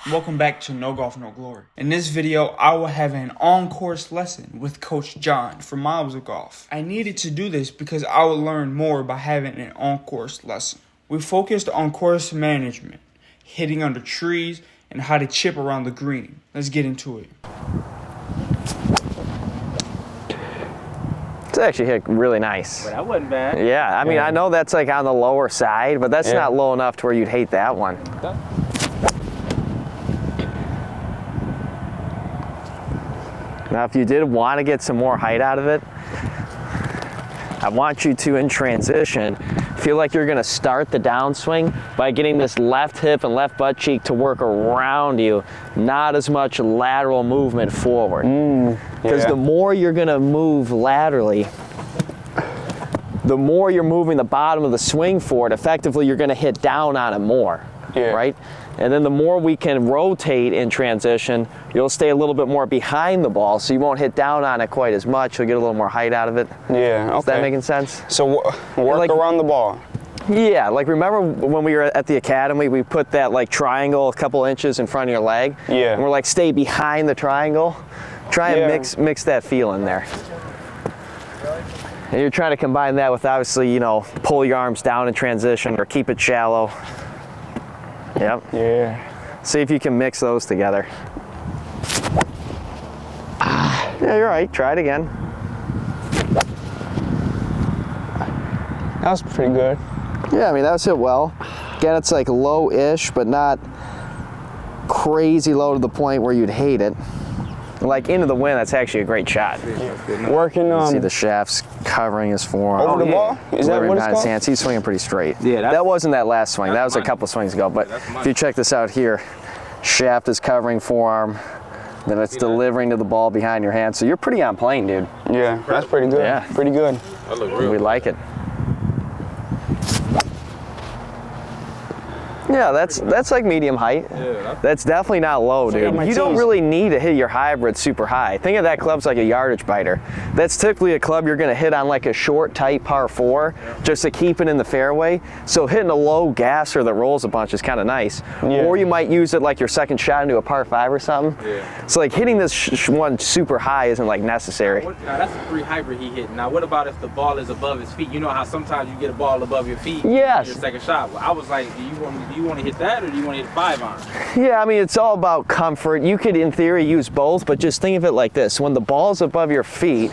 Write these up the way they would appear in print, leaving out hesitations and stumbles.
Welcome back to No Golf, No Glory. In this video, I will have an on-course lesson with Coach John from Miles of Golf. I needed to do this because I would learn more by having an on-course lesson. We focused on course management, hitting under trees, and how to chip around the green. Let's get into it. It's actually hit really nice. But that wasn't bad. Yeah, I mean, I know that's like on the lower side, but that's not low enough to where you'd hate that one. Now, if you did want to get some more height out of it, I want you to, in transition, feel like you're going to start the downswing by getting this left hip and left butt cheek to work around you, not as much lateral movement forward. Because the more you're going to move laterally, the more you're moving the bottom of the swing forward, effectively you're going to hit down on it more, right? And then the more we can rotate in transition, you'll stay a little bit more behind the ball, so you won't hit down on it quite as much. You'll get a little more height out of it. Yeah, okay. Is that making sense? So work around the ball. Yeah, like remember when we were at the academy, we put that like triangle a couple inches in front of your leg? Yeah. And we're like, stay behind the triangle. Try and mix that feel in there. And you're trying to combine that with obviously, you know, pull your arms down in transition or keep it shallow. Yep. Yeah. See if you can mix those together. Yeah, you're right. Try it again. That was pretty good. Yeah, I mean, that was hit well. Again, it's like low-ish, but not crazy low to the point where you'd hate it. Like into the wind, that's actually a great shot. Working See the shafts covering his forearm. over the ball? Is that what it's called? His hands. He's swinging pretty straight. Yeah, that wasn't that last swing. That was a couple swings ago. But if you check this out here, shaft is covering forearm, then it's delivering to the ball behind your hand. So you're pretty on plane, dude. Yeah, that's pretty good. Yeah. Pretty good. We like it. Yeah, that's like medium height. Yeah, that's definitely not low, dude. You don't really need to hit your hybrid super high. Think of that club's like a yardage biter. That's typically a club you're gonna hit on like a short, tight par 4, just to keep it in the fairway. So hitting a low gasser that rolls a bunch is kind of nice. Yeah. Or you might use it like your second shot into a par 5 or something. Yeah. So like hitting this one super high isn't like necessary. Now that's a 3 hybrid he hit. Now what about if the ball is above his feet? You know how sometimes you get a ball above your feet. Yes. Your second shot. Well, I was like, do you want to hit that or do you want to hit 5 iron? Yeah, I mean, it's all about comfort. You could, in theory, use both, but just think of it like this. When the ball's above your feet,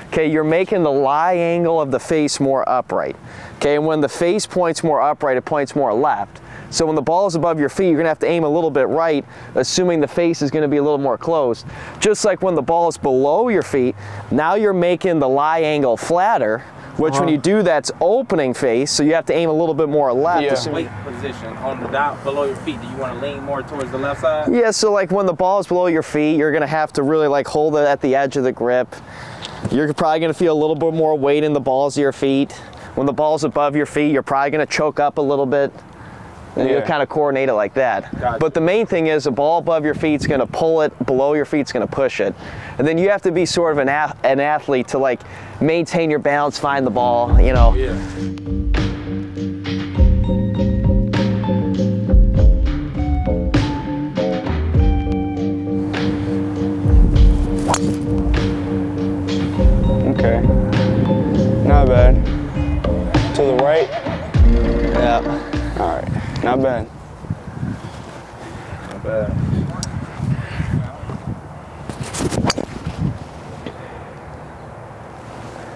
okay, you're making the lie angle of the face more upright. Okay, and when the face points more upright, it points more left. So when the ball is above your feet, you're gonna have to aim a little bit right, assuming the face is gonna be a little more closed. Just like when the ball is below your feet, now you're making the lie angle flatter, which when you do, that's opening face, so you have to aim a little bit more left. Yeah. Weight position on the down below your feet. Do you want to lean more towards the left side? Yeah, so like when the ball is below your feet, you're gonna have to really like hold it at the edge of the grip. You're probably gonna feel a little bit more weight in the balls of your feet. When the ball's above your feet, you're probably gonna choke up a little bit. And you kind of coordinate it like that. Gotcha. But the main thing is a ball above your feet's gonna pull it, below your feet's gonna push it. And then you have to be sort of an athlete to like maintain your balance, find the ball, you know. Yeah. Okay. Not bad. To the right? Yeah. All right. Not bad. Not bad.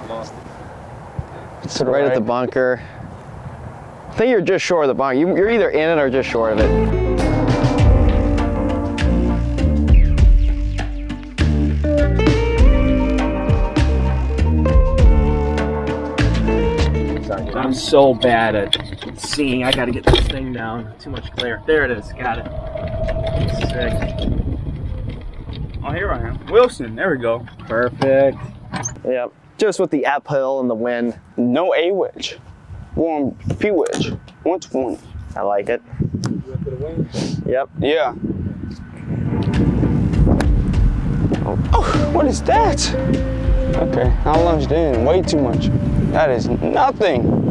Lost it. To the Right at the bunker. I think you're just short of the bunker. You're either in it or just short of it. I'm so bad at seeing. I gotta get this thing down. Too much glare. There it is. Got it. Sick. Oh, here I am. Wilson, there we go. Perfect. Yep. Just with the uphill and the wind. No A wedge. One P wedge. 120. I like it. Yep. Yeah. Oh, what is that? Okay, I lunged in way too much. That is nothing.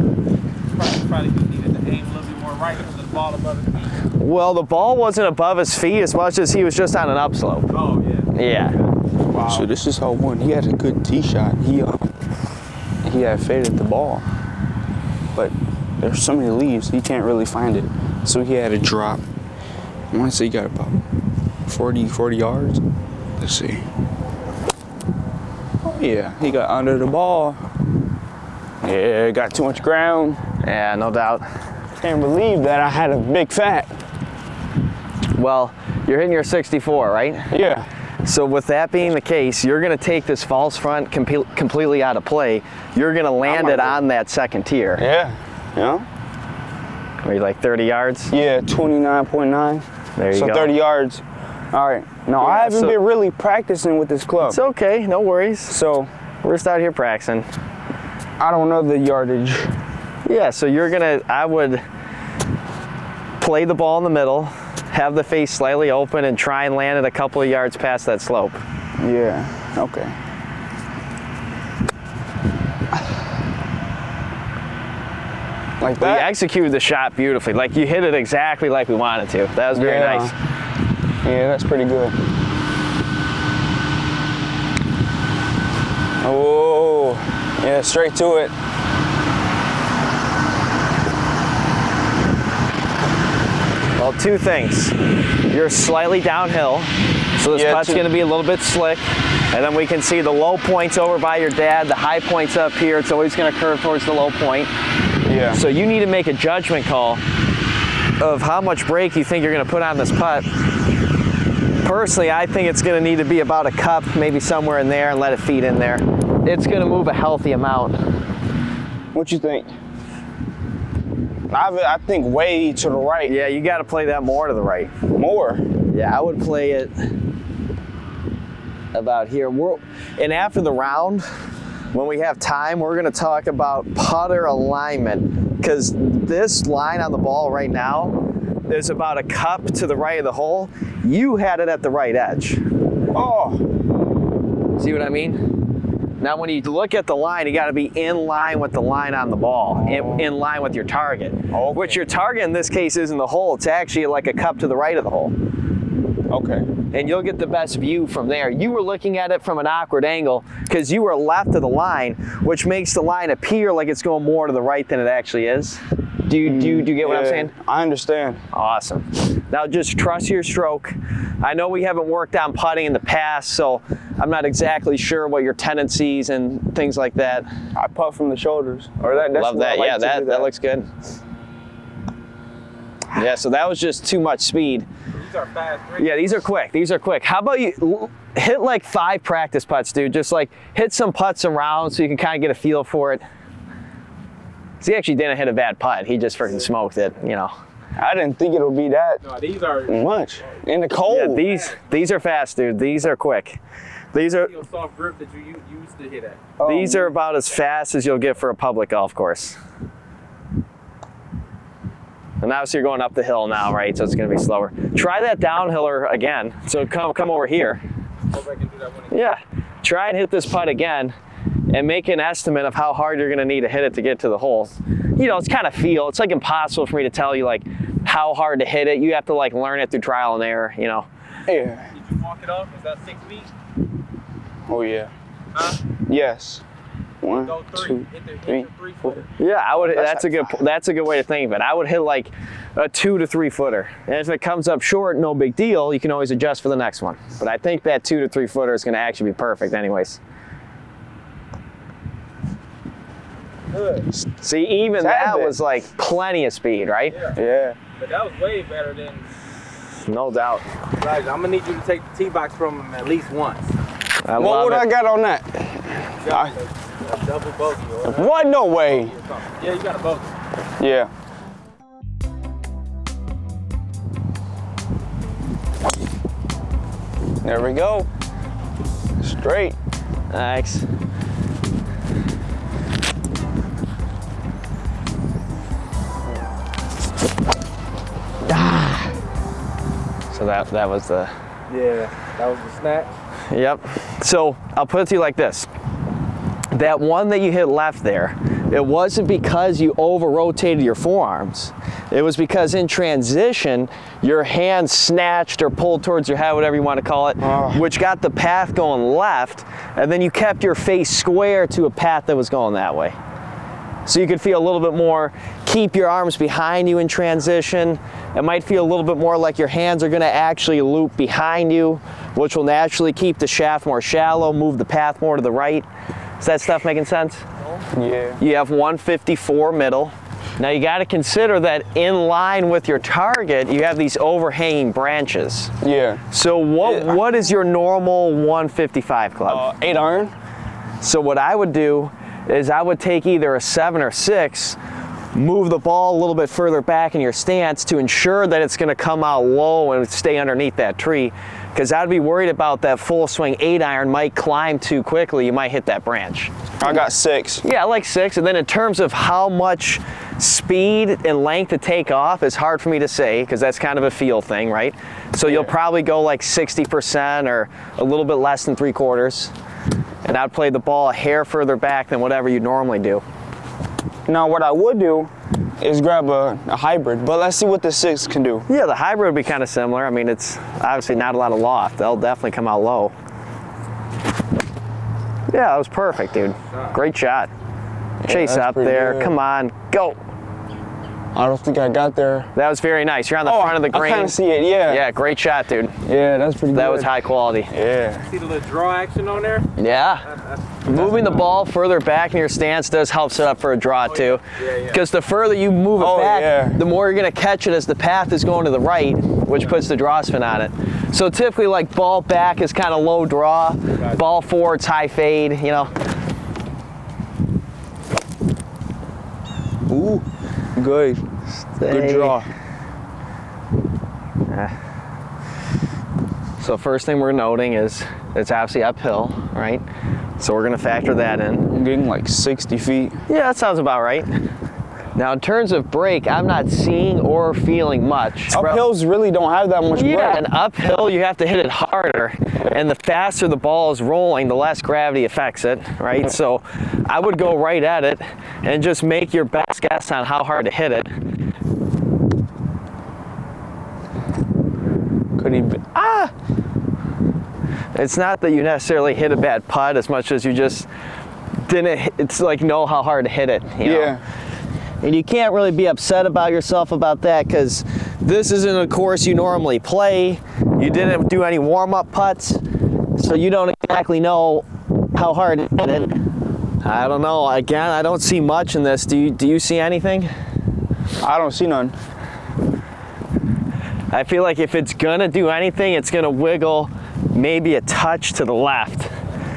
Probably needed to aim a little bit more right because the ball above his feet. Well, the ball wasn't above his feet as much as he was just on an upslope. Oh, yeah. Yeah. Wow. So this is how one. He had a good tee shot. He had faded the ball, but there's so many leaves he can't really find it. So he had a drop. I want to say he got about 40 yards. Let's see. Oh yeah, he got under the ball. Yeah, got too much ground. Yeah, no doubt. Can't believe that I had a big fat. Well, you're hitting your 64, right? Yeah. So with that being the case, you're going to take this false front completely out of play. You're going to land it on that second tier. Yeah. Yeah. Maybe like 30 yards? Yeah, 29.9. There you so go. 30 yards. All right. Now, I haven't been really practicing with this club. It's okay, no worries. So We're just out here practicing. I don't know the yardage. Yeah, so I would play the ball in the middle, have the face slightly open, and try and land it a couple of yards past that slope. Yeah, okay. Like We that? executed the shot beautifully. Like, you hit it exactly like we wanted to. That was very nice. Yeah, that's pretty good. Oh, yeah, straight to it. Well, two things. You're slightly downhill, so this putt's going to be a little bit slick. And then we can see the low points over by your dad, the high points up here. It's always going to curve towards the low point. Yeah. So you need to make a judgment call of how much brake you think you're going to put on this putt. Personally, I think it's going to need to be about a cup, maybe somewhere in there, and let it feed in there. It's going to move a healthy amount. What you think? I think way to the right. Yeah, you got to play that more to the right. More. Yeah, I would play it about here. And after the round, when we have time, we're going to talk about putter alignment, because this line on the ball right now is about a cup to the right of the hole. You had it at the right edge. Oh. See what I mean? Now, when you look at the line, you got to be in line with the line on the ball, in line with your target. Okay. Which your target in this case isn't the hole. It's actually like a cup to the right of the hole. Okay. And you'll get the best view from there. You were looking at it from an awkward angle because you were left of the line, which makes the line appear like it's going more to the right than it actually is. Do you get what I'm saying? I understand. Awesome. Now just trust your stroke. I know we haven't worked on putting in the past, so I'm not exactly sure what your tendencies and things like that. I putt from the shoulders. Or that's Love what I that. like Yeah, to do that looks good. Yeah, so that was just too much speed. These are fast breaks. Yeah, these are quick. These are quick. How about you hit like 5 practice putts, dude? Just like hit some putts around so you can kind of get a feel for it. So he actually didn't hit a bad putt. He just freaking smoked it, you know. I didn't think it would be that No, these are much. In the cold. Yeah, these are fast, dude. These are quick. These are soft grip that you used to hit at. these are about as fast as you'll get for a public golf course. And obviously you're going up the hill now, right? So it's going to be slower. Try that downhiller again. So come over here. Hope I can do that one again. Yeah. Try and hit this putt again and make an estimate of how hard you're going to need to hit it to get to the hole. You know, it's kind of feel. It's like impossible for me to tell you like how hard to hit it. You have to like learn it through trial and error, you know. Yeah. Did you walk it off? Was that 6 feet? Oh, yeah. Huh? Yes. 1, Go 3. 2, Hit the 3, 3 4. footer. Yeah, I would. That's That's a good way to think of it. I would hit like a 2 to 3 footer, and if it comes up short, no big deal. You can always adjust for the next one. But I think that 2 to 3 footer is going to actually be perfect, anyways. Good. See, even that Savage. was like plenty of speed, right? Yeah. But that was way better than. No doubt. Guys, I'm gonna need you to take the tee box from him at least once. I What love would it. I got on that? A double bogey. Or What? No way. yeah, you got a bogey. Yeah. There we go. Straight. Thanks. So that was the. Yeah, that was the snatch. Yep. So I'll put it to you like this. that one that you hit left there, it wasn't because you over-rotated your forearms. It was because in transition, your hand snatched or pulled towards your head, whatever you want to call it, which got the path going left, and then you kept your face square to a path that was going that way. So you could feel a little bit more, keep your arms behind you in transition. It might feel a little bit more like your hands are gonna actually loop behind you, which will naturally keep the shaft more shallow, move the path more to the right. Is that stuff making sense? Yeah. You have 154 middle. Now you gotta consider that in line with your target, you have these overhanging branches. Yeah. So what is your normal 155 club? 8 iron. So what I would do is I would take either a 7 or 6, move the ball a little bit further back in your stance to ensure that it's gonna come out low and stay underneath that tree, because I'd be worried about that full swing 8 iron might climb too quickly, you might hit that branch. I got 6. Yeah, I like 6, and then in terms of how much speed and length to take off is hard for me to say, because that's kind of a feel thing, right? So you'll probably go like 60% or a little bit less than 3/4. And I'd play the ball a hair further back than whatever you normally do. Now what I would do is grab a hybrid, but let's see what the 6 can do. Yeah, the hybrid would be kind of similar. I mean, it's obviously not a lot of loft. They'll definitely come out low. Yeah, that was perfect, dude. Great shot. Chase that's up pretty there. good. Come on, go. I don't think I got there. That was very nice. You're on the front of the I green. kind of see it, yeah. Yeah, great shot, dude. Yeah, that's pretty good. That was high quality. Yeah. See the little draw action on there? Yeah. Moving the ball further back in your stance does help set up for a draw too. Because the further you move it back, the more you're gonna catch it as the path is going to the right, which puts the draw spin on it. So typically like ball back is kind of low draw, ball forward's high fade, you know. Ooh, good. Good draw. So first thing we're noting is it's obviously uphill, right? So we're gonna factor that in. I'm getting like 60 feet. Yeah, that sounds about right. Now in terms of break, I'm not seeing or feeling much. Uphills really don't have that much break. Yeah, and uphill you have to hit it harder, and the faster the ball is rolling, the less gravity affects it, right? So I would go right at it and just make your best guess on how hard to hit it. Could he be? It's not that you necessarily hit a bad putt as much as you just didn't, it's like know how hard to hit it, you know? Yeah. And you can't really be upset about yourself about that, because this isn't a course you normally play. You didn't do any warm-up putts, so you don't exactly know how hard to hit it. I don't know. Again, I don't see much in this. Do you see anything? I don't see none. I feel like if it's gonna do anything, it's gonna wiggle maybe a touch to the left.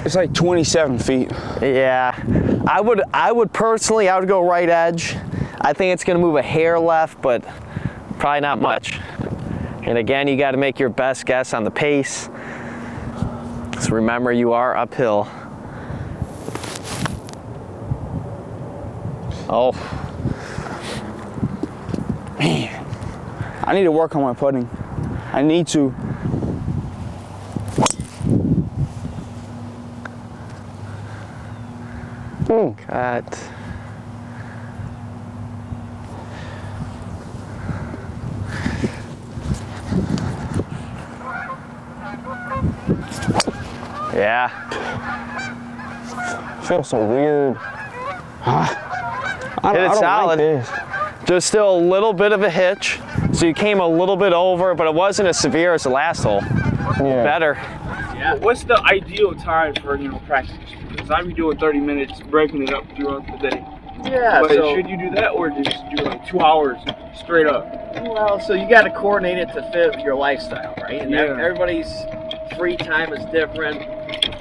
It's like 27 feet. Yeah, I would personally, I would go right edge. I think it's gonna move a hair left, but probably not much. And again, you gotta make your best guess on the pace. So remember, you are uphill. Oh. Man, I need to work on my putting. I need to. Cut. Yeah. Feels so weird. I Hit it don't solid. like this. Just still a little bit of a hitch. So you came a little bit over, but it wasn't as severe as the last hole. Yeah. Better. Yeah. What's the ideal time for practice? Because I'm doing 30 minutes, breaking it up throughout the day. Yeah, But so, should you do that, or just do like 2 hours straight up? well, so you got to coordinate it to fit your lifestyle, right? And Yeah. everybody's free time is different,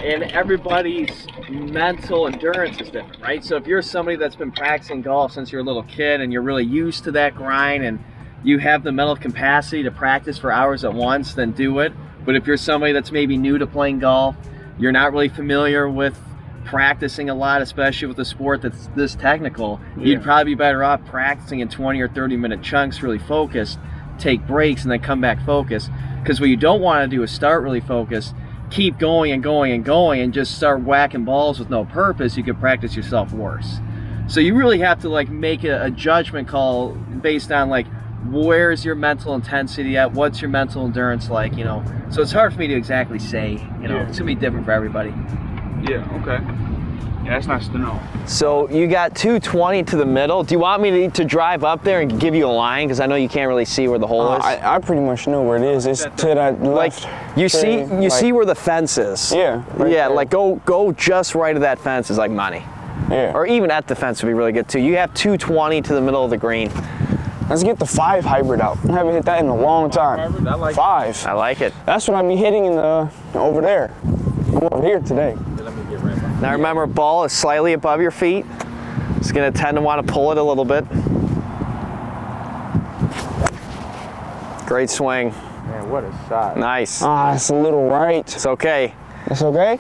and everybody's mental endurance is different, right? So if you're somebody that's been practicing golf since you're a little kid and you're really used to that grind and you have the mental capacity to practice for hours at once, then do it. But if you're somebody that's maybe new to playing golf, you're not really familiar with practicing a lot, especially with a sport that's this technical, you'd probably be better off practicing in 20 or 30 minute chunks, really focused, take breaks, and then come back focused. Because what you don't want to do is start really focused, keep going and going and going and just start whacking balls with no purpose, you could practice yourself worse. So you really have to like make a judgment call based on like, where's your mental intensity at? What's your mental endurance like? You know, so it's hard for me to exactly say. You know, it's gonna be different for everybody. Yeah, okay. Yeah, that's nice to know. So you got 220 to the middle. Do you want me to drive up there and give you a line? Because I know you can't really see where the hole is. I pretty much know where it is. It's to that left. You see where the fence is. Yeah. Right Yeah, there. like go just right of that fence is like money. Yeah. Or even at the fence would be really good too. You have 220 to the middle of the green. Let's get the 5 hybrid out. I haven't hit that in a long time. Hybrid, I like 5. I like it. That's what I be hitting in the over there. I'm over here today. Let me get right back. Now remember, ball is slightly above your feet. It's gonna tend to want to pull it a little bit. Great swing. Man, what a shot. Nice. Ah, it's a little right. It's okay. It's okay?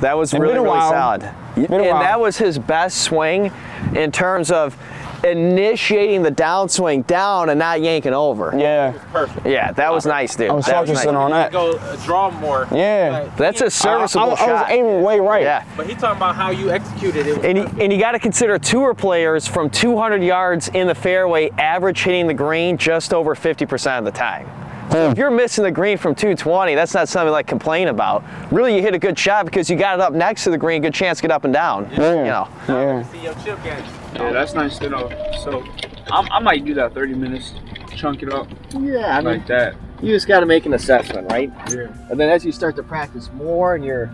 That was It's really, been a really while. solid. Been a And while. that was his best swing in terms of initiating the downswing down and not yanking over. Yeah. Perfect. Yeah, that was nice, dude. I was That was focusing nice. on that. Go draw more. Yeah. But That's a he- serviceable I shot. was aiming way right. Yeah. But he talking about how you executed it. And you got to consider tour players from 200 yards in the fairway average hitting the green just over 50% of the time. So if you're missing the green from 220, that's not something to like complain about. Really, you hit a good shot because you got it up next to the green, good chance to get up and down. Yeah. You know. Yeah. See your chip game. Yeah, that's nice to know. So I might do that 30 minutes, chunk it up Yeah, I mean, like that. you just got to make an assessment, right? Yeah. And then as you start to practice more and you're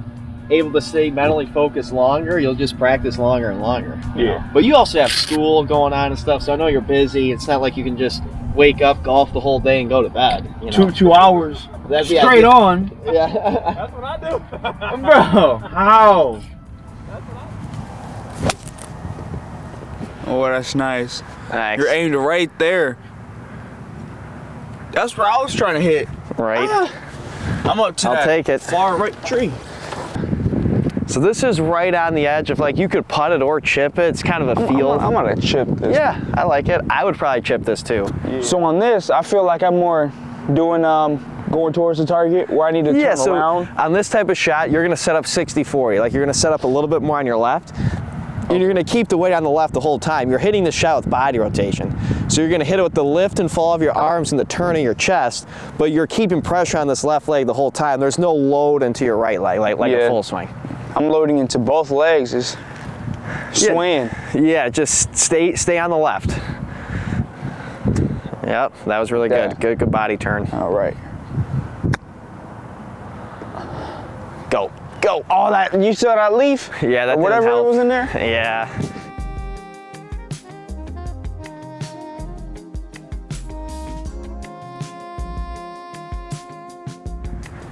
able to stay mentally focused longer, you'll just practice longer and longer. you Yeah. know? But you also have school going on and stuff, so I know you're busy. It's not like you can just wake up, golf the whole day, and go to bed. You know? 2 hours That'd be straight on. Yeah. That's what I do. Bro, how? Oh, that's nice. Nice. You're aimed right there. That's where I was trying to hit. Right. I'm up to I'll that take it. far right tree. So this is right on the edge of like you could putt it or chip it. It's kind of a field. I'm gonna chip this. Yeah, I like it. I would probably chip this too. So on this, I feel like I'm more doing going towards the target where I need to Yeah, turn so around. on this type of shot, you're gonna set up 60-40. Like you're gonna set up a little bit more on your left. And you're gonna keep the weight on the left the whole time. You're hitting the shot with body rotation. So you're gonna hit it with the lift and fall of your arms and the turn of your chest, but you're keeping pressure on this left leg the whole time. There's no load into your right leg, like a Yeah. full swing. I'm loading into both legs. Is swaying. Yeah, just stay on the left. Yep, that was really Yeah. good. Good body turn. All right. Go. Oh, that you saw that leaf? Yeah, that Or didn't whatever help. was in there. Yeah.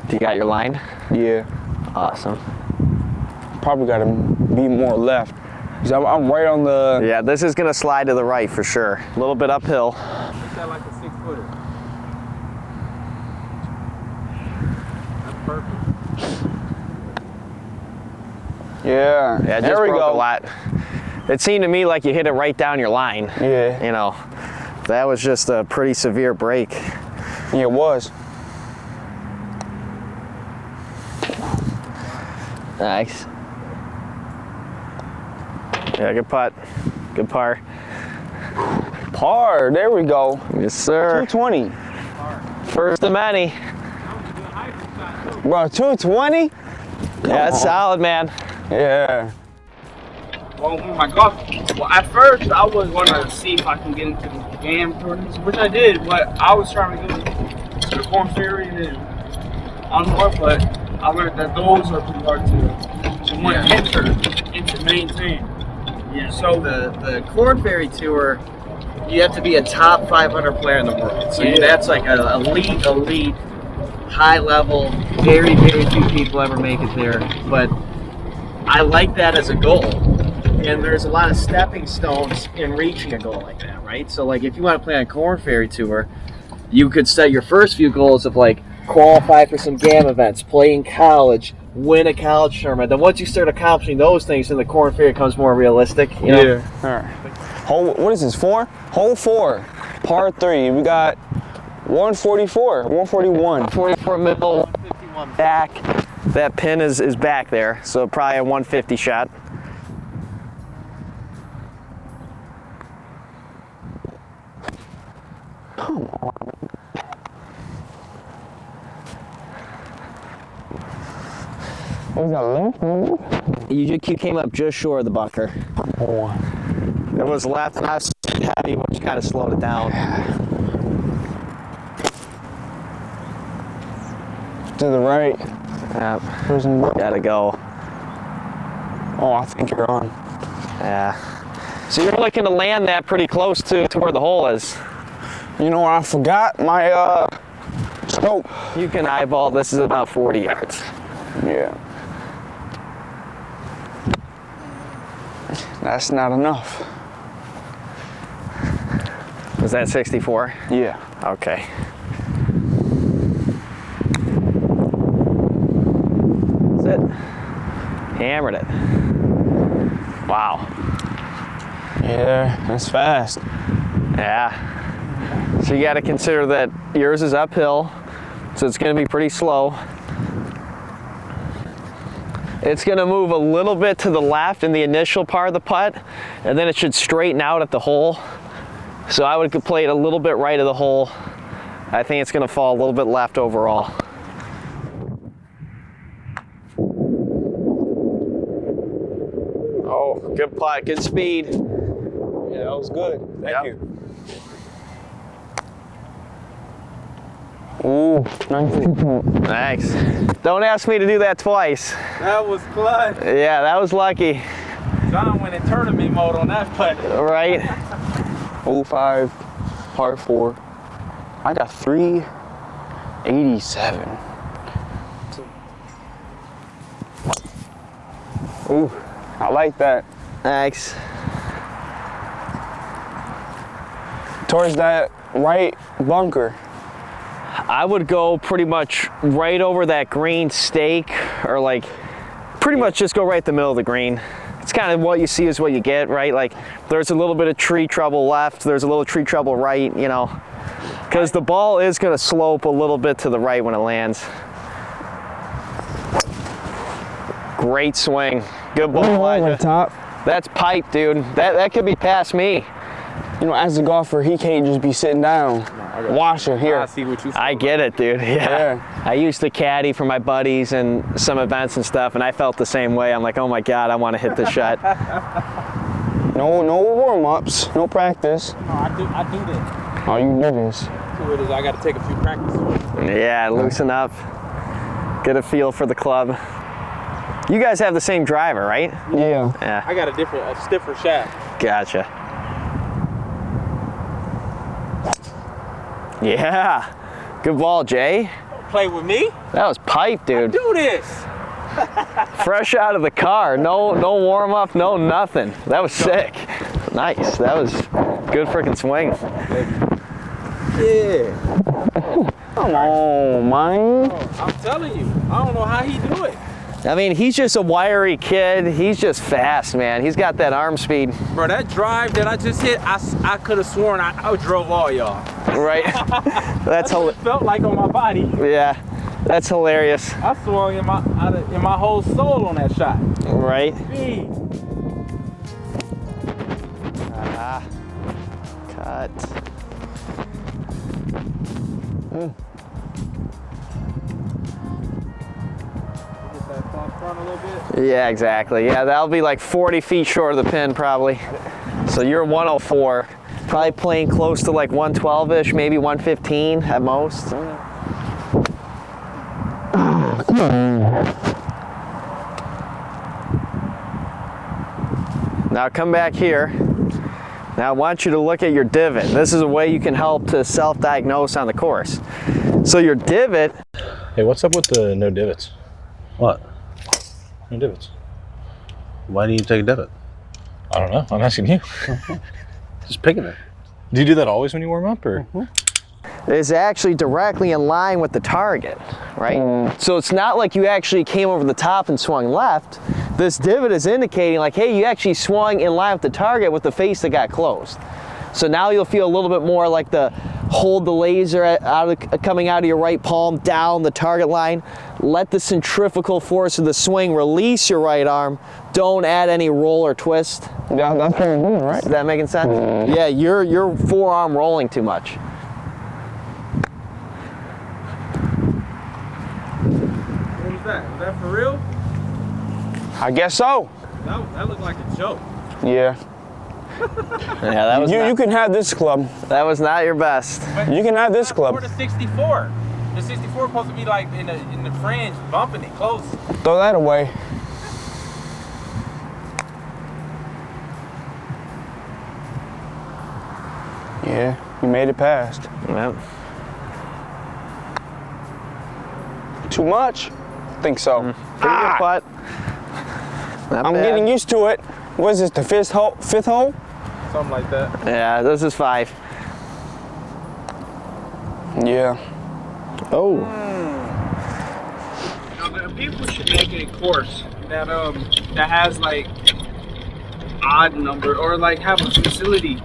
Do you got your line? Yeah. Awesome. Probably got to be more left. 'Cause I'm right on the. Yeah, this is gonna slide to the right for sure. A little bit uphill. Is that like a 6-footer? That's perfect. Yeah. Yeah, it just there we broke go. a lot. It seemed to me like you hit it right down your line. Yeah. You know, that was just a pretty severe break. Yeah, it was. Nice. Yeah, good putt. Good par. Par. There we go. Yes, sir. 220. First of many. Bro, 220? Yeah, it's solid, man. Yeah. Well, with my golf. Well, at first I was gonna see if I can get into the game tournaments, which I did. But I was trying to get to the Corn Ferry and on more, but I learned that those are pretty hard to enter and to maintain. Yeah. So the Corn Ferry Tour, you have to be a top 500 player in the world. So Yeah. that's like an elite, high level. Very few people ever make it there. But I like that as a goal. And there's a lot of stepping stones in reaching a goal like that, right? So like if you want to play on Corn Ferry Tour, you could set your first few goals of like qualify for some GAM events, play in college, win a college tournament. Then once you start accomplishing those things, then the Corn Ferry becomes more realistic. You know? Yeah. All right. Hole, what is this, 4? Hole 4, par 3. We got 144, 141. 44 middle, 51 back. that pin is back there, so probably a 150 shot. Was that left? You came up just short of the bunker. Oh. It was left, and I was heavy, which kind of slowed it down. To the right. Yep. Prison. Gotta go. Oh, I think you're on. Yeah. So you're looking to land that pretty close to where the hole is. You know, I forgot my scope. You can eyeball, this is about 40 yards. Yeah. That's not enough. Was that 64? Yeah. Okay. That's it. Hammered it. Wow. Yeah, that's fast. Yeah. So you got to consider that yours is uphill, so it's going to be pretty slow. It's going to move a little bit to the left in the initial part of the putt, and then it should straighten out at the hole. So I would play it a little bit right of the hole. I think it's going to fall a little bit left overall. Oh, good putt, good speed. Yeah, that was good. Thank you. Ooh, nice. Thanks. Don't ask me to do that twice. That was clutch. Yeah, that was lucky. John went in tournament mode on that putt. Right? 05, par 4. I got 387. Ooh, I like that. Thanks. Towards that right bunker. I would go pretty much right over that green stake, or like pretty much just go right the middle of the green. It's kind of what you see is what you get, right? Like there's a little bit of tree trouble left, there's a little tree trouble right, you know, because the ball is going to slope a little bit to the right when it lands. Great swing. Good ball, Elijah. Top. That's pipe, dude. That could be past me. You know, as a golfer, he can't just be sitting down, watching here. I see what you I get it, dude. Yeah. Yeah. I used to caddy for my buddies and some events and stuff, and I felt the same way. I'm like, oh my God, I want to hit this shot. No warm-ups, no practice. No, I do that. Oh, you do this. So it is, I got to take a few practice. Yeah, loosen up. Get a feel for the club. You guys have the same driver, right? Yeah. Yeah. I got a stiffer shaft. Gotcha. Yeah. Good ball, Jay. Play with me? That was pipe, dude. Do this. Fresh out of the car. No warm up, no nothing. That was sick. Nice. That was good freaking swing. Yeah. Come on, man. I'm telling you, I don't know how he do it. I mean, he's just a wiry kid. He's just fast, man. He's got that arm speed. Bro, that drive that I just hit, I could have sworn I drove all y'all. Right? That's It felt like on my body. yeah. That's hilarious. I swung in my whole soul on that shot. Right? Speed. Ah. Cut. Get that front a little bit. Yeah, exactly. Yeah, that'll be like 40 feet short of the pin probably. So you're 104. Probably playing close to like 112-ish, maybe 115 at most. Now come back here. Now I want you to look at your divot. This is a way you can help to self-diagnose on the course. So your divot, Hey, what's up with the no divots? What? No divots. Why do you take a divot? I don't know. I'm asking you. Just picking it. Do you do that always when you warm up, or? is actually directly in line with the target, right? So it's not like you actually came over the top and swung left. This divot is indicating like, hey, you actually swung in line with the target with the face that got closed. So now you'll feel a little bit more like the hold the laser coming out of your right palm down the target line. Let the centrifugal force of the swing release your right arm. Don't add any roll or twist. Yeah, that's what I'm doing, right? Is that making sense? Yeah, you're forearm rolling too much. What was that? Was that for real? I guess so. That looked like a joke. Yeah. Yeah, that was You can have this club. that was not your best. You can have this club. Or the 64. The 64 supposed to be like in the fringe, bumping it close. Throw that away. Yeah, you made it past. Yep. Too much? Think so. Pretty good putt. Not I'm bad. getting used to it. What is this, the fifth hole? Something like that. Yeah, this is 5. Yeah. Oh. Now, people should make a course that has like odd number, or like have a facility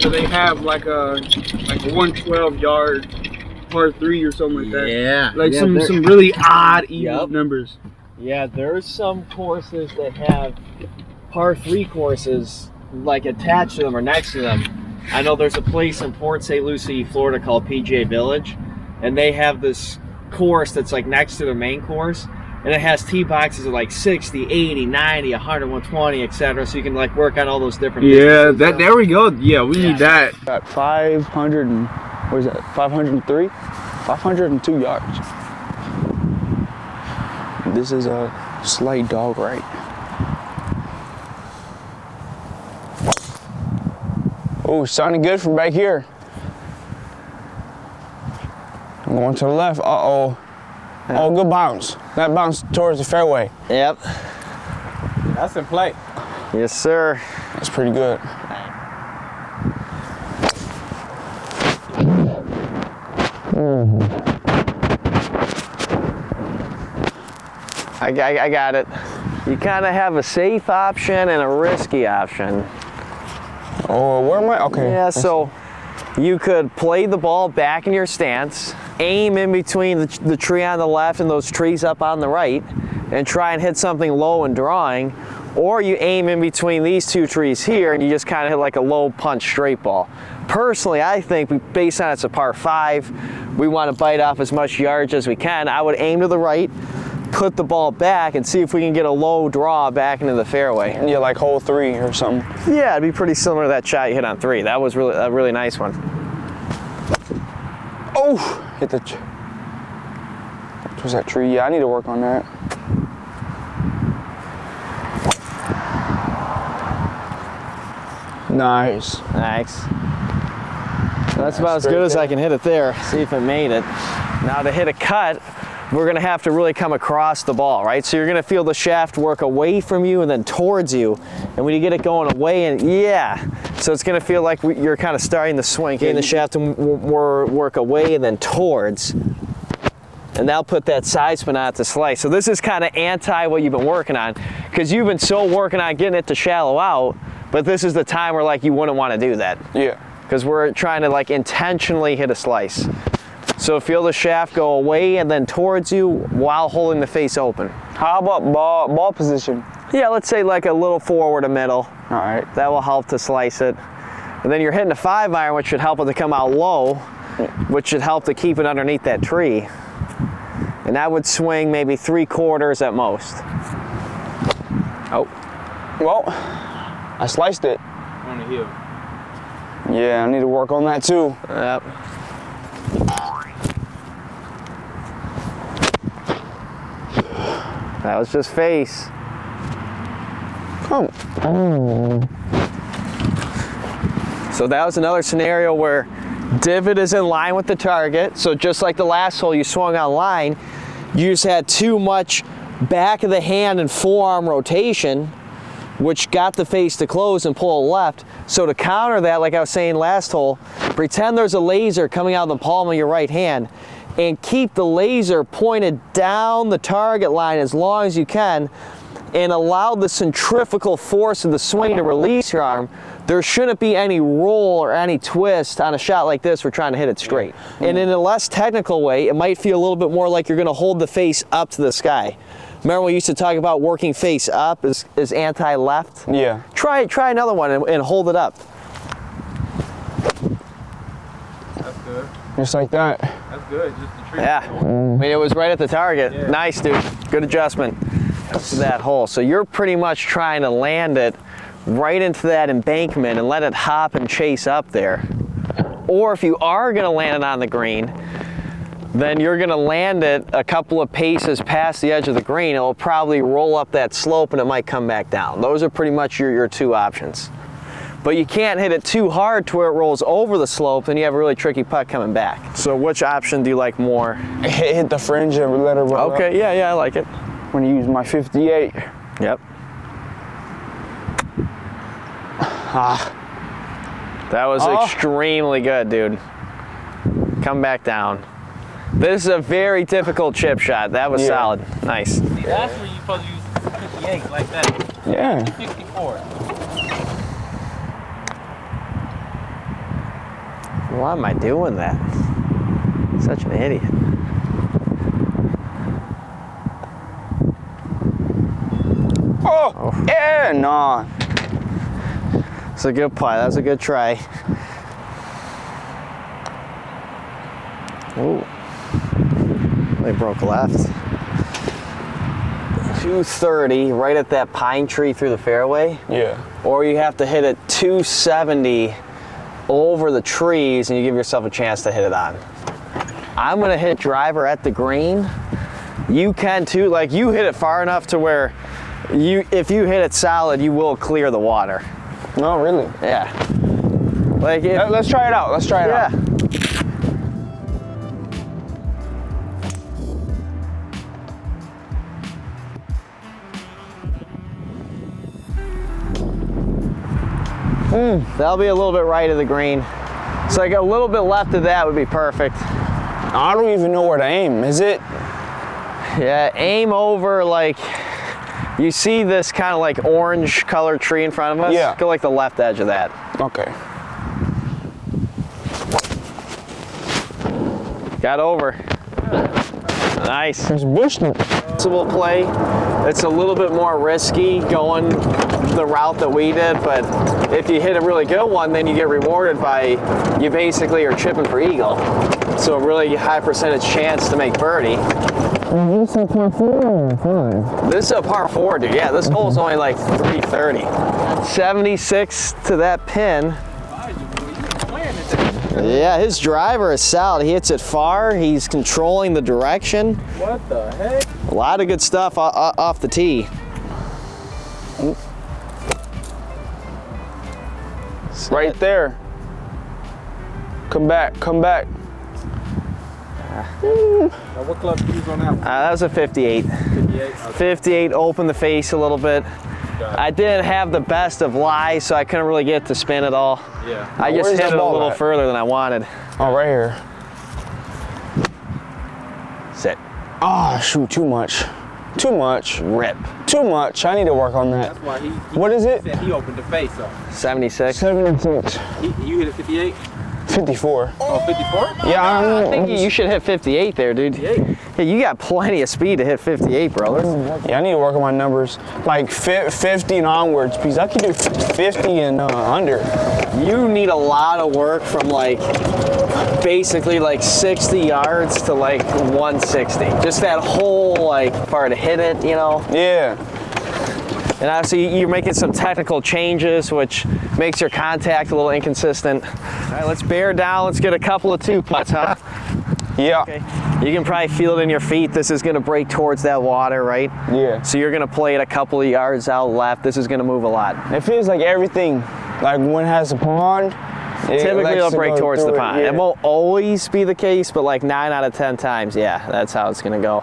where they have like a 112-yard par 3 or something like that. Yeah. Like yeah, some there- really odd even Yep. numbers. Yeah, there's some courses that have par 3 courses like attached to them or next to them. I know there's a place in Port St. Lucie, Florida called PGA Village, and they have this course that's like next to their main course, and it has tee boxes of like 60, 80, 90, 100, 120, etc. So you can like work on all those different Yeah, distances. there we go. Yeah, we need that. Got 500 and, what is that, 503? 502 yards. This is a slight dog right. Oh, sounding good from back here. I'm going to the left. Uh-oh. Oh, good bounce. That bounce towards the fairway. Yep. That's in play. Yes, sir. That's pretty good. I got it. You kind of have a safe option and a risky option. Oh, where am I? Okay. Yeah, so you could play the ball back in your stance, aim in between the tree on the left and those trees up on the right, and try and hit something low and drawing, or you aim in between these 2 trees here and you just kind of hit like a low punch straight ball. Personally, I think based on it's a par 5, we want to bite off as much yardage as we can. I would aim to the right, put the ball back, and see if we can get a low draw back into the fairway. Yeah, like hole 3 or something. Yeah, it'd be pretty similar to that shot you hit on 3. That was really a really nice one. Oh, hit the. What was that tree? Yeah, I need to work on that. Nice. Nice. That's about as good as I can hit it there. See if it made it. Now to hit a cut, we're gonna have to really come across the ball, right? So you're gonna feel the shaft work away from you and then towards you. And when you get it going away, and yeah, so it's gonna feel like you're kind of starting the swing, getting the shaft to work away and then towards. And that'll put that side spin on it to slice. So this is kind of anti what you've been working on, because you've been so working on getting it to shallow out, but this is the time where like you wouldn't want to do that. Yeah. Because we're trying to like intentionally hit a slice. So feel the shaft go away and then towards you while holding the face open. How about ball position? Yeah, let's say like a little forward to middle. All right. That will help to slice it. And then you're hitting a 5-iron, which should help it to come out low, which should help to keep it underneath that tree. And that would swing maybe 3/4 at most. Oh. Well, I sliced it. On the hill. Yeah, I need to work on that too. Yep. That was just face. Come on. So that was another scenario where divot is in line with the target. So just like the last hole you swung on line, you just had too much back of the hand and forearm rotation, which got the face to close and pull left. So to counter that, like I was saying last hole, pretend there's a laser coming out of the palm of your right hand and keep the laser pointed down the target line as long as you can. and allow the centrifugal force of the swing to release your arm, there shouldn't be any roll or any twist on a shot like this. We're trying to hit it straight. And in a less technical way, it might feel a little bit more like you're gonna hold the face up to the sky. Remember we used to talk about working face up is anti-left? Yeah. Try another one and hold it up. That's good. Just like that. That's good. Just the tree. Yeah, I mean, it was right at the target. Yeah. Nice, dude. Good adjustment to that hole. So you're pretty much trying to land it right into that embankment and let it hop and chase up there. Or if you are gonna land it on the green, then you're gonna land it a couple of paces past the edge of the green. It will probably roll up that slope and it might come back down. Those are pretty much your two options. But you can't hit it too hard to where it rolls over the slope, then you have a really tricky putt coming back. So which option do you like more? Hit the fringe and let it roll up. Okay, yeah, I like it. I'm gonna use my 58. Yep. That was extremely good, dude. Come back down. This is a very difficult chip shot. That was solid. Nice. See, that's where you're supposed to use 58 like that. Yeah. 64. Why am I doing that? Such an idiot. Oh, yeah, nah. It's a good play. That was a good try. Ooh. They broke left. 230 right at that pine tree through the fairway. Yeah. Or you have to hit it 270 over the trees and you give yourself a chance to hit it on. I'm gonna hit driver at the green. You can too, like you hit it far enough to where if you hit it solid, you will clear the water. No, really. Yeah. Like Let's try it out. Let's try it out. That'll be a little bit right of the green. So like a little bit left of that would be perfect. I don't even know where to aim. Is it? Yeah, aim over like, you see this kind of like orange colored tree in front of us? Yeah. Go like the left edge of that. Okay. Got over. Nice. There's bush. Possible play. It's a little bit more risky going the route that we did, but if you hit a really good one, then you get rewarded by, you basically are chipping for eagle. So a really high percentage chance to make birdie. Is this a par 4 or 5? This is a par 4, dude. Yeah, this hole's only like 330. 76 to that pin. Yeah, his driver is solid. He hits it far. He's controlling the direction. What the heck? A lot of good stuff off the tee. Right there. Come back. Come back. Now, what club do you use on that one? That was a 58. 58? Okay. 58, opened the face a little bit. I didn't have the best of lies, so I couldn't really get to spin at all. Yeah. I just where's hit that it a ball little at? further than I wanted. Oh, right here. Sit. Oh, shoot, too much. Too much. Rip. Too much. I need to work on that. That's why he What is it? said he opened the face up. 76. 76. You hit a 58? 54. Oh, 54? Yeah, I think you should hit 58 there, dude. 58. Yeah, you got plenty of speed to hit 58, brother. Yeah, I need to work on my numbers. Like 50 and onwards, because I can do 50 and under. You need a lot of work from like basically like 60 yards to like 160. Just that whole like far to hit it, you know? Yeah. And obviously you're making some technical changes, which makes your contact a little inconsistent. All right, let's bear down. Let's get a couple of two putts, huh? Yeah. Okay. You can probably feel it in your feet. This is gonna break towards that water, right? Yeah. So you're gonna play it a couple of yards out left. This is gonna move a lot. It feels like everything, like when it has a pond, Typically it'll break towards the pond. Yeah. It won't always be the case, but like 9 out of 10 times, yeah, that's how it's gonna go.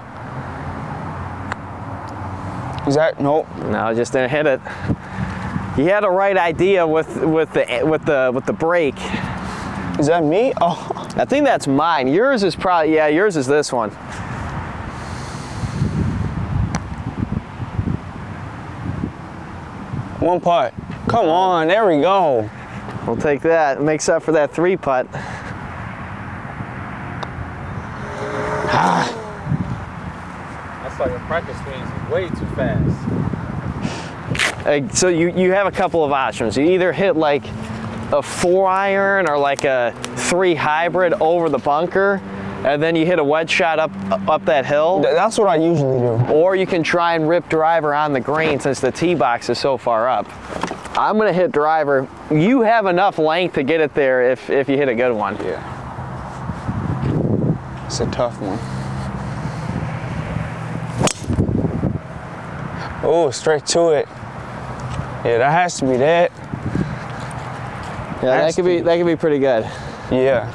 Is that, nope. No, just didn't hit it. You had a right idea with the break. Is that me? Oh. I think that's mine. Yours is probably, yeah, yours is this one. One putt. Come on, there we go. We'll take that. It makes up for that 3 putt. That's like a practice swing is way too fast. So you have a couple of options. You either hit like a 4-iron or like a 3 hybrid over the bunker, and then you hit a wedge shot up that hill. That's what I usually do. Or you can try and rip driver on the green since the tee box is so far up. I'm gonna hit driver. You have enough length to get it there if you hit a good one. Yeah. It's a tough one. Oh, straight to it. Yeah, that has to be that. Yeah, that could be pretty good. Yeah.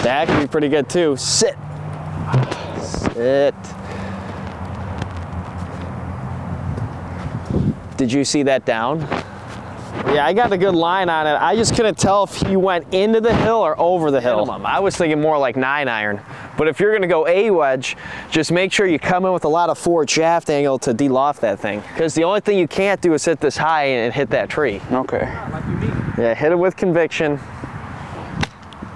That could be pretty good too. Sit. Sit. Did you see that down? Yeah, I got a good line on it. I just couldn't tell if you went into the hill or over the hill. I was thinking more like 9-iron. But if you're gonna go a wedge, just make sure you come in with a lot of forward shaft angle to de-loft that thing. Because the only thing you can't do is hit this high and hit that tree. Okay. Yeah, hit it with conviction.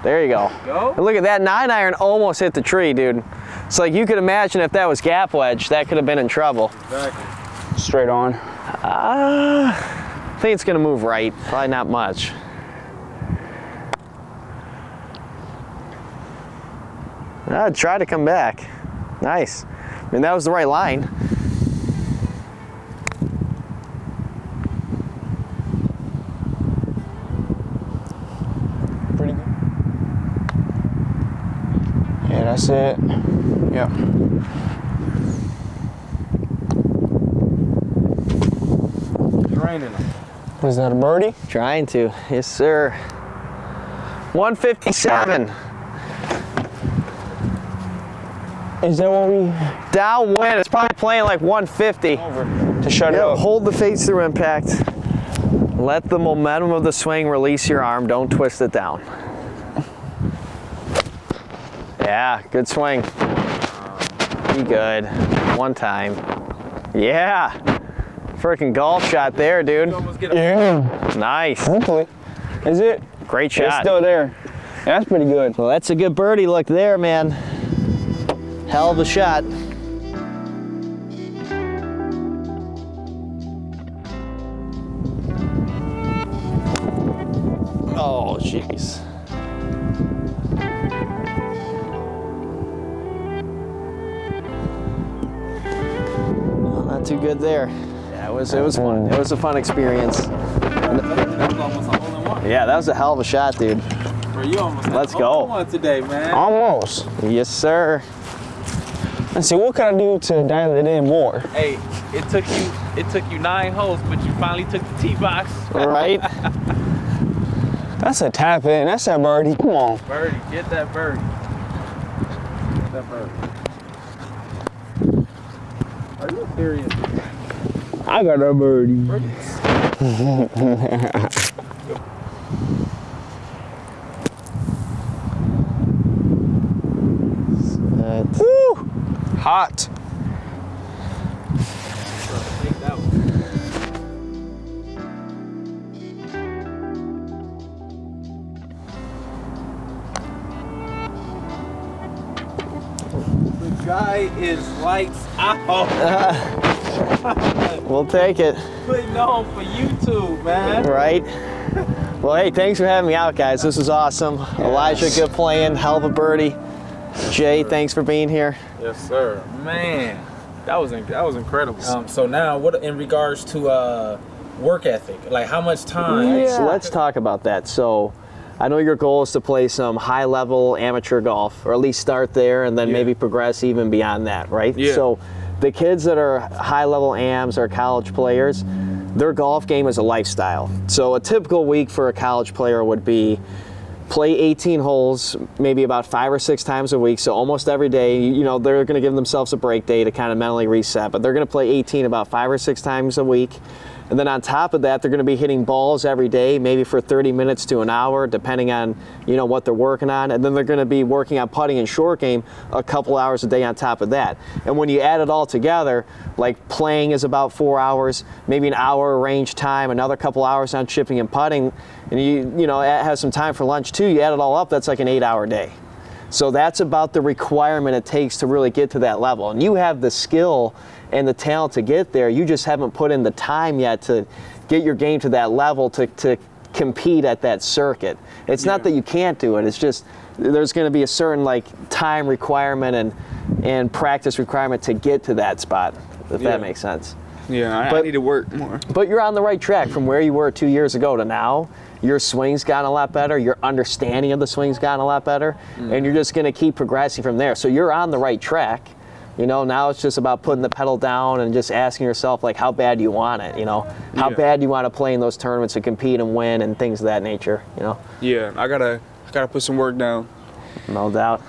There you go. And look at that 9-iron almost hit the tree, dude. It's like you could imagine if that was gap wedge, that could have been in trouble. Exactly. Straight on. I think it's gonna move right, probably not much. Try to come back. Nice. I mean, that was the right line. Pretty good. Yeah, that's it. Yep. Draining them. Was that a birdie? Trying to, yes sir. 157. Is that what we Downwind, it's probably playing like 150. to shut it up? Hold the face through impact. Let the momentum of the swing release your arm, don't twist it down. Yeah, good swing. Be good. One time. Yeah. Freaking golf shot there, dude. Yeah. Nice. Hopefully. Is it? Great It's shot. still there. That's pretty good. Well, that's a good birdie look there, man. Hell of a shot. Oh, jeez. Well, not too good there. Yeah, it was fun. It was a fun experience. That was almost a hole-in-one. Yeah, that was a hell of a shot, dude. Bro, you almost had Let's a go. hole-in-one today, man. Almost. Yes, sir. Let's see, what can I do to dial it in more? Hey, it took you 9 holes, but you finally took the tee box. Right? That's a tap in. That's that birdie. Come on. Birdie, get that birdie. Get that birdie. Are you serious? I got a birdie. Woo! Hot. Take that one. The guy is lights out. We'll take it. Putting on for YouTube, man. Right? Well, hey, thanks for having me out, guys. This was awesome. Elijah, good playing. Hell of a birdie. Jay, thanks for being here. Yes, sir. Man, that was incredible. So now, what in regards to work ethic? Like, how much time? So let's talk about that. So I know your goal is to play some high-level amateur golf, or at least start there, and then maybe progress even beyond that, right? Yeah. So the kids that are high-level AMs or college players, their golf game is a lifestyle. So a typical week for a college player would be play 18 holes, maybe about 5 or 6 times a week. So almost every day, you know, they're going to give themselves a break day to kind of mentally reset, but they're going to play 18 about 5 or 6 times a week. And then on top of that, they're going to be hitting balls every day, maybe for 30 minutes to an hour, depending on, you know, what they're working on. And then they're going to be working on putting and short game a couple hours a day on top of that. And when you add it all together, like playing is about 4 hours, maybe an hour range time, another couple hours on chipping and putting, and you know, have some time for lunch too. You add it all up, that's like an 8-hour day. So that's about the requirement it takes to really get to that level. And you have the skill and the talent to get there. You just haven't put in the time yet to get your game to that level to compete at that circuit. It's not that you can't do it. It's just there's going to be a certain like time requirement and practice requirement to get to that spot, if that makes sense. Yeah, I need to work more. But you're on the right track from where you were 2 years ago to now. Your swing's gotten a lot better. Your understanding of the swing's gotten a lot better. And you're just going to keep progressing from there. So you're on the right track. You know, now it's just about putting the pedal down and just asking yourself, like, how bad do you want it? You know, how bad do you want to play in those tournaments and compete and win and things of that nature, you know? Yeah, I gotta put some work down. No doubt.